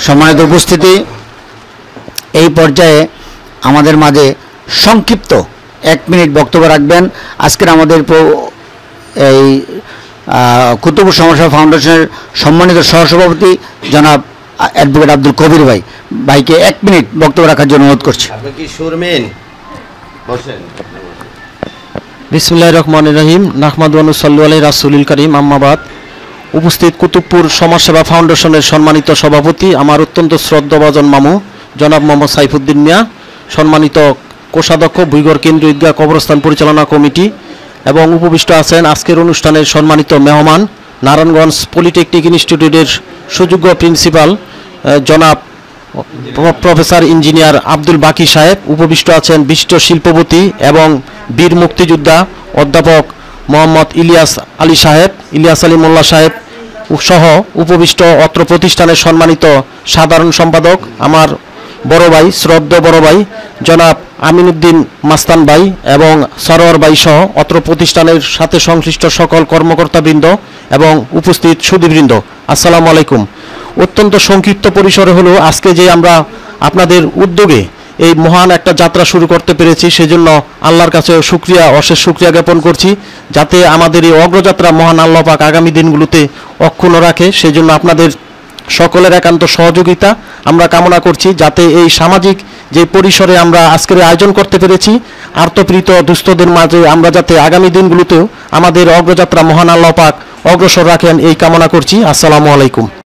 সম্মানিত উপস্থিতি, এই পর্যায়ে আমাদের মাঝে সংক্ষিপ্ত 1 মিনিট বক্তব্য রাখবেন আজকের আমাদের এই কুতুবুর সমাজসেবা ফাউন্ডেশনের সম্মানিত সহসভাপতি জনাব অ্যাডভোকেট আব্দুল কবির ভাইকে 1 মিনিট বক্তব্য রাখার জন্য অনুরোধ করছি। আপনি কি শুরমেন? বসেন। বিসমিল্লাহির রহমানির রহিম। নাহমাদু ওয়া নুসাল্লি আলা রাসূলিল কারীম, আম্মা বাদ। উপস্থিত কুতুবপুর সমাজসেবা ফাউন্ডেশনের সম্মানিত সভাপতি, আমার অত্যন্ত শ্রদ্ধাভাজন মামু জনাব মোহাম্মদ সাইফুদ্দিন মিয়া, সম্মানিত কোষাধ্যক্ষ ভুইগড় কেন্দ্রীয় ঈদগাহ কবরস্থান পরিচালনা কমিটি, এবং উপবিষ্ট আছেন আজকের অনুষ্ঠানের সম্মানিত মেহমান নারায়ণগঞ্জ পলিটেকনিক ইনস্টিটিউটের সুযোগ্য প্রিন্সিপাল জনাব প্রফেসর ইঞ্জিনিয়ার আব্দুল বাকি সাহেব। উপবিষ্ট আছেন বিশিষ্ট শিল্পপতি এবং বীর মুক্তিযোদ্ধা অধ্যাপক মোহাম্মদ ইলিয়াস আলী মোল্লা সাহেব সহ উপবিষ্ট অত্র প্রতিষ্ঠানের সম্মানিত সাধারণ সম্পাদক আমার বড় ভাই, শ্রদ্ধেয় বড় ভাই জনাব আমিনুদ্দিন মাস্তান ভাই এবং সরোয়ার ভাই সহ অত্র প্রতিষ্ঠানের সাথে সংশ্লিষ্ট সকল কর্মকর্তাবৃন্দ এবং উপস্থিত সুধীবৃন্দ, আসসালামু আলাইকুম। অত্যন্ত সংক্ষিপ্ত পরিসরে হলো আজকে যে আমরা আপনাদের উদ্যোগে এই মহান একটা যাত্রা শুরু করতে পেরেছি, সেজন্য আল্লাহর কাছে অশেষ শুকরিয়া জ্ঞাপন করছি, যাতে আমাদের এই অগ্রযাত্রা মহান আল্লাহ পাক আগামী দিনগুলোতে অক্ষুণ্ণ রাখে। সেজন্য আপনাদের সকলের একান্ত সহযোগিতা আমরা কামনা করছি, যাতে এই সামাজিক যে পরিসরে আমরা আজকের আয়োজন করতে পেরেছি, আর্তপ্রীত দুস্থদের মাঝে আমরা যাতে আগামী দিনগুলোতেও আমাদের অগ্রযাত্রা মহান আল্লাহ পাক অগ্রসর রাখেন এই কামনা করছি। আসসালামু আলাইকুম।